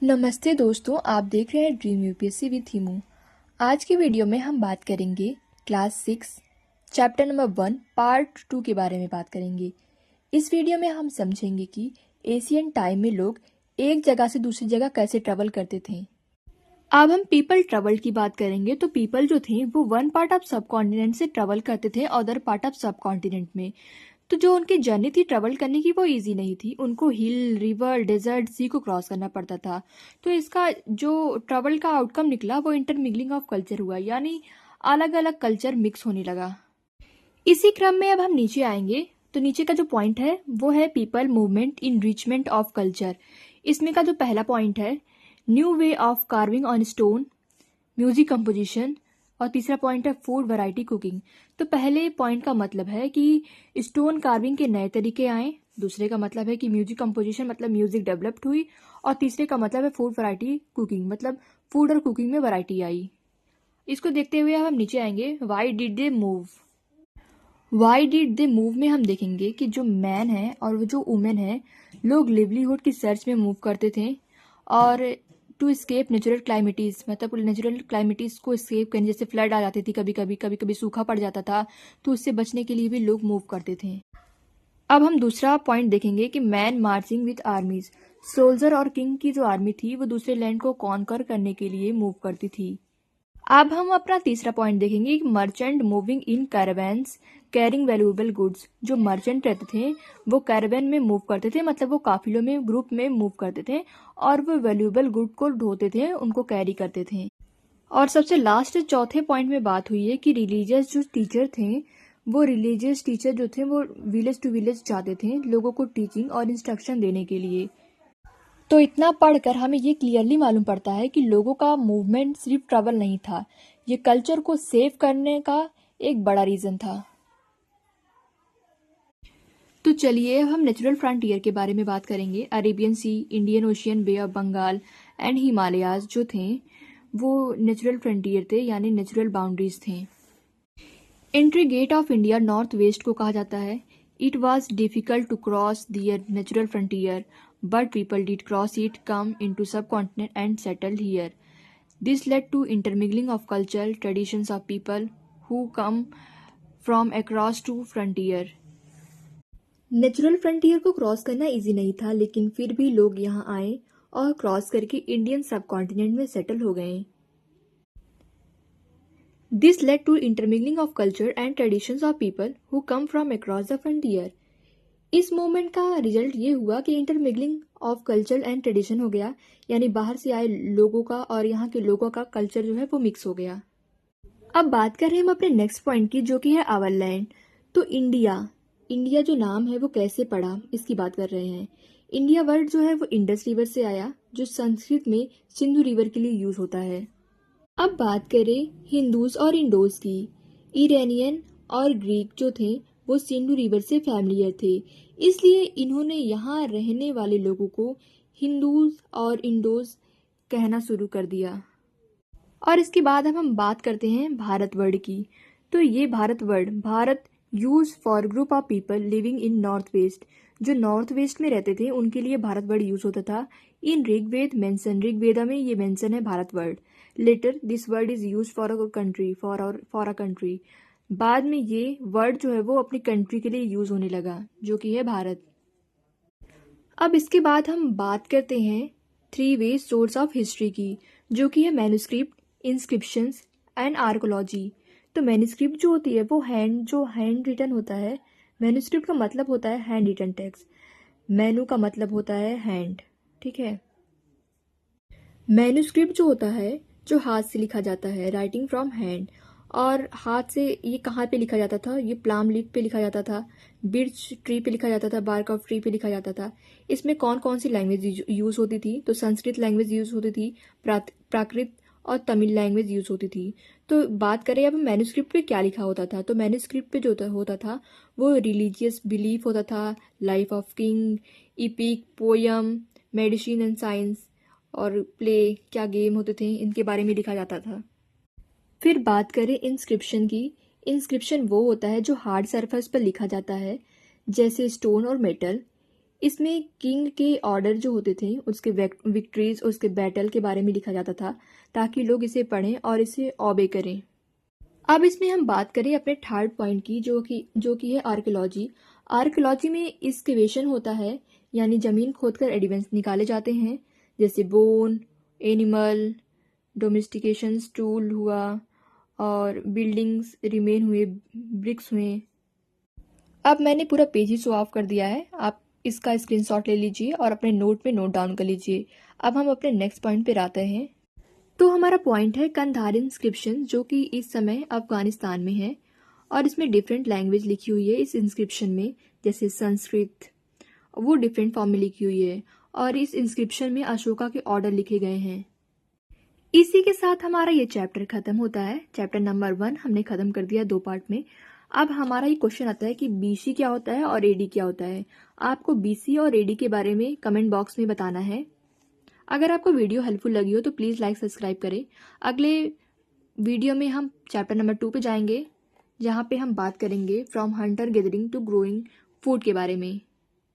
नमस्ते दोस्तों, आप देख रहे हैं ड्रीम यूपीएससी विद हिमू। आज की वीडियो में हम बात करेंगे क्लास 6 चैप्टर नंबर 1 पार्ट 2 के बारे में बात करेंगे। इस वीडियो में हम समझेंगे कि एशियन टाइम में लोग एक जगह से दूसरी जगह कैसे ट्रेवल करते थे। अब हम पीपल ट्रेवल की बात करेंगे। तो पीपल जो थे वो वन पार्ट ऑफ सब कॉन्टिनेंट से ट्रेवल करते थे अदर पार्ट ऑफ सब कॉन्टिनेंट में। तो जो उनकी जर्नी थी ट्रेवल करने की वो इजी नहीं थी, उनको हिल, रिवर, डेजर्ट, सी को क्रॉस करना पड़ता था। तो इसका जो ट्रेवल का आउटकम निकला वो इंटरमिंगलिंग ऑफ कल्चर हुआ, यानी अलग अलग कल्चर मिक्स होने लगा। इसी क्रम में अब हम नीचे आएंगे। तो नीचे का जो पॉइंट है वो है people movement enrichment of culture. इसमें का जो पहला पॉइंट है new way of carving on stone, music composition, और तीसरा पॉइंट है फूड वैरायटी कुकिंग। तो पहले पॉइंट का मतलब है कि स्टोन कार्विंग के नए तरीके आए, दूसरे का मतलब है कि म्यूजिक कंपोजिशन मतलब म्यूजिक डेवलप्ड हुई, और तीसरे का मतलब है फूड वैरायटी कुकिंग मतलब फूड और कुकिंग में वैरायटी आई। इसको देखते हुए हम नीचे आएंगे। Why did they move. Why did they move में हम देखेंगे कि जो मैन है और वो जो वुमेन है, लोग लिवलीहुड की सर्च में मूव करते थे और टू स्केप नेचुरल क्लाइमेटीज मतलब नेचुरल क्लाइमेटीज को स्केप करने, जैसे फ्लड आ जाती थी, कभी कभी सूखा पड़ जाता था, तो उससे बचने के लिए भी लोग मूव करते थे। अब हम दूसरा पॉइंट देखेंगे कि मैन मार्चिंग विद आर्मीज। सोल्जर और किंग की जो आर्मी थी वो दूसरे लैंड को कॉन्कर करने के लिए मूव करती थी। अब हम अपना तीसरा पॉइंट देखेंगे कि merchant moving in caravans carrying valuable goods. जो मर्चेंट रहते थे वो कैरावैन में मूव करते थे, मतलब वो काफिलों में ग्रुप में मूव करते थे और वो वैल्यूएबल गुड को ढोते थे, उनको कैरी करते थे। और सबसे लास्ट चौथे पॉइंट में बात हुई है कि रिलीजियस जो टीचर थे, वो रिलीजियस टीचर जो थे वो विलेज टू विलेज जाते थे लोगों को टीचिंग और इंस्ट्रक्शन देने के लिए। तो इतना पढ़कर हमें ये क्लियरली मालूम पड़ता है कि लोगों का मूवमेंट सिर्फ ट्रैवल नहीं था, ये कल्चर को सेव करने का एक बड़ा रीजन था। तो चलिए हम नेचुरल फ्रंटियर के बारे में बात करेंगे। Arabian sea, Indian ocean, bay of Bengal and Himalayas जो थे वो नेचुरल फ्रंटियर थे, यानी नेचुरल बाउंड्रीज थे। Entry gate of India north west को कहा जाता है। It was difficult to cross their natural frontier but people did cross it, come into subcontinent and settled here. This led to intermingling of culture, traditions of people who come from across to frontier. Natural frontier को cross करना easy नहीं था, लेकिन फिर भी लोग यहाँ आए और क्रॉस करके इंडियन सब कॉन्टिनेंट में सेटल हो गए। This led to intermingling of culture and traditions of people who come from across the frontier. इस मूवमेंट का रिजल्ट ये हुआ कि intermingling of culture and tradition हो गया, यानी बाहर से आए लोगों का और यहाँ के लोगों का कल्चर जो है वो मिक्स हो गया। अब बात कर रहे हैं हम अपने नेक्स्ट पॉइंट की, जो कि है आवर लैंड। तो इंडिया जो नाम है वो कैसे पड़ा, इसकी बात कर रहे हैं। इंडिया वर्ड जो है वो इंडस रिवर से आया, जो संस्कृत में सिंधु रिवर के लिए यूज होता है। अब बात करें हिंदूज और इंडोज की। इरानियन और ग्रीक जो थे वो सिंधु रिवर से फैमिलियर थे, इसलिए इन्होंने यहाँ रहने वाले लोगों को हिंदूज और इंडोज कहना शुरू कर दिया। और इसके बाद अब हम बात करते हैं भारत वर्ड की। तो ये Bharat word, Bharat use for group of people living in north west. जो नॉर्थ वेस्ट में रहते थे उनके लिए भारत वर्ड यूज होता था। इन ऋग्वेद मेंशन, ऋग्वेदा में ये मेंशन है Bharat word. Later this word is use for a country, for a country. बाद में ये वर्ड जो है वो अपनी कंट्री के लिए यूज होने लगा, जो कि है भारत। अब इसके बाद हम बात करते हैं three way source of history की, जो कि है मैन्युस्क्रिप्ट, इंस्क्रिप्शंस एंड आर्कोलॉजी। तो मैन्युस्क्रिप्ट जो होती है वो हैंड रिटन होता है। मैन्युस्क्रिप्ट का मतलब होता है हैंड रिटन टेक्स्ट। मैन्यू का मतलब होता है हैंड, ठीक है। मैन्युस्क्रिप्ट जो होता है जो हाथ से लिखा जाता है, राइटिंग फ्रॉम हैंड। और हाथ से ये कहाँ पे लिखा जाता था, ये प्लाम लीफ पे लिखा जाता था, बिर्च ट्री पे लिखा जाता था, बार्क ऑफ ट्री पे लिखा जाता था। इसमें कौन कौन सी लैंग्वेज यूज होती थी, तो संस्कृत लैंग्वेज यूज होती थी, प्राकृत और तमिल लैंग्वेज यूज होती थी। तो बात करें अब मैन्युस्क्रिप्ट पे क्या लिखा होता था, तो मैन्युस्क्रिप्ट पे जो होता था वो रिलीजियस बिलीफ होता था, life of king, EPIC, poem, medicine and science और प्ले, क्या गेम होते थे, इनके बारे में लिखा जाता था। फिर बात करें इंस्क्रिप्शन की। इंस्क्रिप्शन वो होता है जो हार्ड सरफेस पर लिखा जाता है, जैसे स्टोन और मेटल। इसमें किंग के ऑर्डर जो होते थे उसके विक्ट्रीज उसके बैटल के बारे में लिखा जाता था ताकि लोग इसे पढ़ें और इसे ऑबे करें। अब इसमें हम बात करें अपने थर्ड पॉइंट की जो कि है आर्कियोलॉजी। आर्कियोलॉजी में एक्सकेवेशन होता है, यानी ज़मीन खोदकर एविडेंस निकाले जाते हैं, जैसे बोन, एनिमल, डोमेस्टिकेशन टूल हुआ और बिल्डिंग्स रिमेन हुए, ब्रिक्स हुए। अब मैंने पूरा पेज ही शो ऑफ कर दिया है, आप इसका स्क्रीनशॉट ले लीजिए और अपने नोट में नोट डाउन कर लीजिए। अब हम अपने नेक्स्ट पॉइंट पे आते हैं। तो हमारा पॉइंट है कंधार इंस्क्रिप्शन, जो कि इस समय अफगानिस्तान में है और इसमें डिफरेंट लैंग्वेज लिखी हुई है इस इंस्क्रिप्शन में, जैसे संस्कृत, वो डिफरेंट फॉर्म में लिखी हुई है और इस इंस्क्रिप्शन में अशोका के ऑर्डर लिखे गए हैं। इसी के साथ हमारा ये चैप्टर खत्म होता है। चैप्टर नंबर 1 हमने खत्म कर दिया 2 पार्ट में। अब हमारा ये क्वेश्चन आता है कि बीसी क्या होता है और एडी क्या होता है। आपको बीसी और एडी के बारे में कमेंट बॉक्स में बताना है। अगर आपको वीडियो हेल्पफुल लगी हो तो प्लीज़ लाइक सब्सक्राइब करें। अगले वीडियो में हम चैप्टर नंबर 2 पे जाएंगे, जहाँ पे हम बात करेंगे from hunter gathering to growing food के बारे में।